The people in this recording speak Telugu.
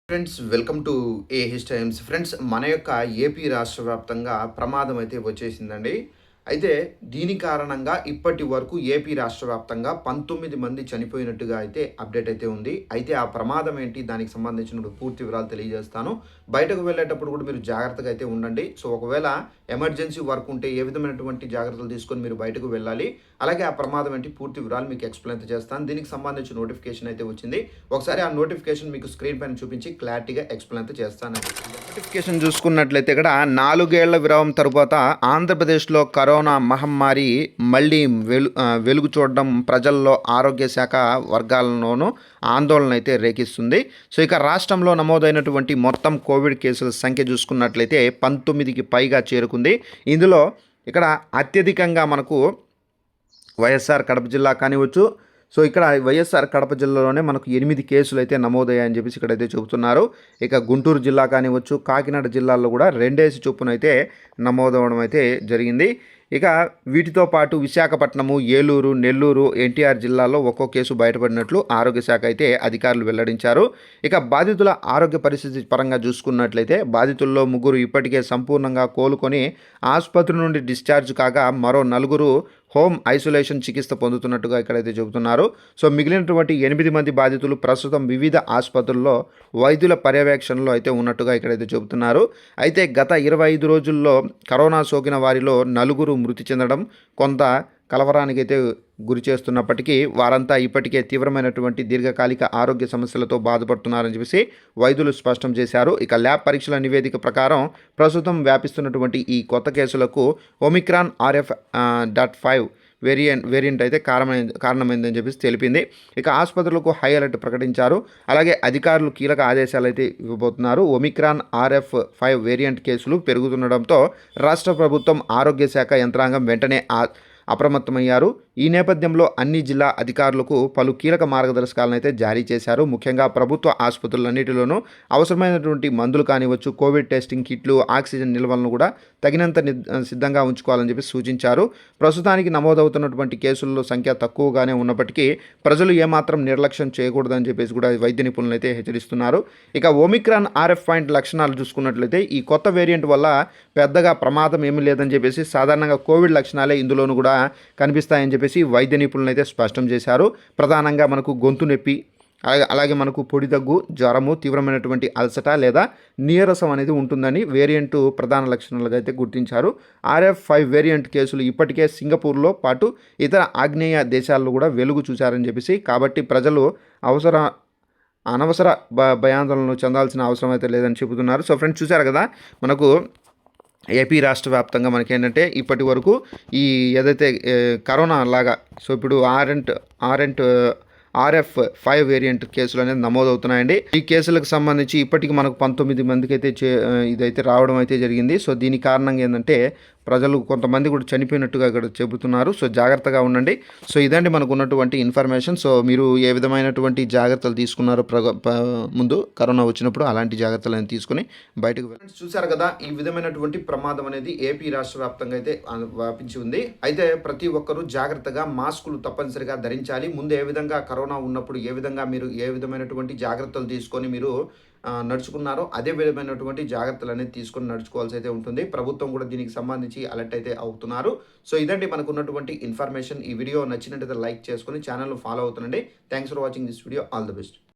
Friends welcome to AH times. Friends మన యొక్క ఏపీ రాష్ట్ర వ్యాప్తంగా ప్రమాదం అయితే వచ్చేసిందండి. అయితే దీని కారణంగా ఇప్పటి వరకు ఏపీ రాష్ట్ర వ్యాప్తంగా 19 మంది చనిపోయినట్టుగా అయితే అప్డేట్ అయితే ఉంది. అయితే ఆ ప్రమాదం ఏంటి, దానికి సంబంధించిన పూర్తి వివరాలు తెలియజేస్తాను. బయటకు వెళ్ళేటప్పుడు కూడా మీరు జాగ్రత్తగా అయితే ఉండండి. సో ఒకవేళ ఎమర్జెన్సీ వర్క్ ఉంటే ఏ విధమైనటువంటి జాగ్రత్తలు తీసుకొని మీరు బయటకు వెళ్ళాలి, అలాగే ఆ ప్రమాదం ఏంటి పూర్తి వివరాలు మీకు ఎక్స్ప్లెయిన్ చేస్తాను. దీనికి సంబంధించిన నోటిఫికేషన్ అయితే వచ్చింది. ఒకసారి ఆ నోటిఫికేషన్ మీకు స్క్రీన్ పైన చూపించి క్లారిటీగా ఎక్స్ప్లెయిన్ అయితే చేస్తాను. నోటిఫికేషన్ చూసుకున్నట్లయితే ఇక్కడ 4 ఏళ్ల విరామం తరువాత ఆంధ్రప్రదేశ్లో కరోనా మహమ్మారి మళ్ళీ వెలుగు చూడడం ప్రజల్లో ఆరోగ్య శాఖ వర్గాలలోనూ ఆందోళన అయితే రేకిస్తుంది. సో ఇక రాష్ట్రంలో నమోదైనటువంటి మొత్తం కోవిడ్ కేసుల సంఖ్య చూసుకున్నట్లయితే 19కి పైగా చేరుకుంది. ఇందులో ఇక్కడ అత్యధికంగా మనకు వైఎస్ఆర్ కడప జిల్లా కానివచ్చు. సో ఇక్కడ వైఎస్ఆర్ కడప జిల్లాలోనే మనకు 8 కేసులు అయితే నమోదయ్యాయని చెప్పేసి ఇక్కడైతే చెబుతున్నారు. ఇక గుంటూరు జిల్లా కానివచ్చు, కాకినాడ జిల్లాల్లో కూడా 2 చొప్పున అయితే నమోదవడం అయితే జరిగింది. ఇక వీటితో పాటు విశాఖపట్నము, ఏలూరు, నెల్లూరు, ఎన్టీఆర్ జిల్లాల్లో ఒక్కో కేసు బయటపడినట్లు ఆరోగ్య శాఖ అయితే అధికారులు వెల్లడించారు. ఇక బాధితుల ఆరోగ్య పరిస్థితి పరంగా చూసుకున్నట్లయితే బాధితుల్లో 3 ఇప్పటికే సంపూర్ణంగా కోలుకొని ఆసుపత్రి నుండి డిశ్చార్జ్ కాగా మరో 4 హోమ్ ఐసోలేషన్ చికిత్స పొందుతున్నట్టుగా ఇక్కడైతే చెబుతున్నారు. సో మిగిలినటువంటి 8 మంది బాధితులు ప్రస్తుతం వివిధ ఆసుపత్రుల్లో వైద్యుల పర్యవేక్షణలో అయితే ఉన్నట్టుగా ఇక్కడైతే చెబుతున్నారు. అయితే గత 25 రోజుల్లో కరోనా సోకిన వారిలో 4 మృతి చెందడం కొంత కలవరానికి అయితే గురి చేస్తున్నప్పటికీ వారంతా ఇప్పటికే తీవ్రమైనటువంటి దీర్ఘకాలిక ఆరోగ్య సమస్యలతో బాధపడుతున్నారని చెప్పేసి వైద్యులు స్పష్టం చేశారు. ఇక ల్యాబ్ పరీక్షల నివేదిక ప్రకారం ప్రస్తుతం వ్యాపిస్తున్నటువంటి ఈ కొత్త కేసులకు ఒమిక్రాన్ RF.5 వేరియంట్ అయితే కారణమైందని చెప్పేసి తెలిపింది. ఇక ఆసుపత్రులకు హై అలర్ట్ ప్రకటించారు. అలాగే అధికారులు కీలక ఆదేశాలు అయితే ఇవ్వబోతున్నారు. ఒమిక్రాన్ RF.5 వేరియంట్ కేసులు పెరుగుతుండడంతో రాష్ట్ర ప్రభుత్వం ఆరోగ్య శాఖ యంత్రాంగం వెంటనే అప్రమత్తమయ్యారు. ఈ నేపథ్యంలో అన్ని జిల్లా అధికారులకు పలు కీలక మార్గదర్శకాలను అయితే జారీ చేశారు. ముఖ్యంగా ప్రభుత్వ ఆసుపత్రులన్నిటిలోనూ అవసరమైనటువంటి మందులు కానివచ్చు, కోవిడ్ టెస్టింగ్ కిట్లు, ఆక్సిజన్ నిల్వలను కూడా తగినంత సిద్ధంగా ఉంచుకోవాలని చెప్పి సూచించారు. ప్రస్తుతానికి నమోదవుతున్నటువంటి కేసుల్లో సంఖ్య తక్కువగానే ఉన్నప్పటికీ ప్రజలు ఏమాత్రం నిర్లక్ష్యం చేయకూడదని చెప్పేసి కూడా వైద్య నిపుణులు అయితే హెచ్చరిస్తున్నారు. ఇక ఒమిక్రాన్ RF లక్షణాలు చూసుకున్నట్లయితే ఈ కొత్త వేరియంట్ వల్ల పెద్దగా ప్రమాదం ఏమీ లేదని చెప్పేసి సాధారణంగా కోవిడ్ లక్షణాలే ఇందులోనూ కూడా కనిపిస్తాయని చెప్పేసి వైద్య నిపుణులు అయితే స్పష్టం చేశారు. ప్రధానంగా మనకు గొంతు నొప్పి, అలాగే మనకు పొడి దగ్గు, జ్వరము, తీవ్రమైనటువంటి అలసట లేదా నీరసం అనేది ఉంటుందని వేరియంట్ ప్రధాన లక్షణాలుగా అయితే గుర్తించారు. RF.5 వేరియంట్ కేసులు ఇప్పటికే సింగపూర్లో పాటు ఇతర ఆగ్నేయ దేశాల్లో కూడా వెలుగు చూశారని చెప్పేసి, కాబట్టి ప్రజలు అనవసర భయాందోళనలు చెందాల్సిన అవసరం అయితే లేదని చెబుతున్నారు. సో ఫ్రెండ్స్ చూశారు కదా, మనకు ఏపీ రాష్ట్ర వ్యాప్తంగా మనకేంటంటే ఇప్పటి వరకు ఈ ఏదైతే కరోనా లాగా సో ఇప్పుడు RF.5 వేరియంట్ కేసులు అనేది నమోదవుతున్నాయండి. ఈ కేసులకు సంబంధించి ఇప్పటికి మనకు 19 మందికి అయితే ఇదైతే రావడం అయితే జరిగింది. సో దీని కారణంగా ఏంటంటే ప్రజలు కొంతమంది కూడా చనిపోయినట్టుగా ఇక్కడ చెబుతున్నారు. సో జాగ్రత్తగా ఉండండి. సో ఇదండి మనకు ఉన్నటువంటి ఇన్ఫర్మేషన్. సో మీరు ఏ విధమైనటువంటి జాగ్రత్తలు తీసుకున్నారో ముందు కరోనా వచ్చినప్పుడు అలాంటి జాగ్రత్తలను తీసుకుని బయటకు చూశారు కదా. ఈ విధమైనటువంటి ప్రమాదం అనేది ఏపీ రాష్ట్ర వ్యాప్తంగా అయితే వ్యాపించి ఉంది. అయితే ప్రతి ఒక్కరూ జాగ్రత్తగా మాస్కులు తప్పనిసరిగా ధరించాలి. ముందు ఏ విధంగా కరోనా ఉన్నప్పుడు ఏ విధంగా మీరు ఏ విధమైనటువంటి జాగ్రత్తలు తీసుకొని మీరు నడుచుకున్నారో అదే విధమైనటువంటి జాగ్రత్తలు అనేది తీసుకొని నడుచుకోవాల్సి అయితే ఉంటుంది. ప్రభుత్వం కూడా దీనికి సంబంధించి అలర్ట్ అయితే అవుతున్నారు. సో ఇదండి మనకు ఉన్నటువంటి ఇన్ఫర్మేషన్. ఈ వీడియో నచ్చినట్టయితే లైక్ చేసుకొని ఛానల్ ఫాలో అవుతుండండి. Thanks for watching this video. All the best.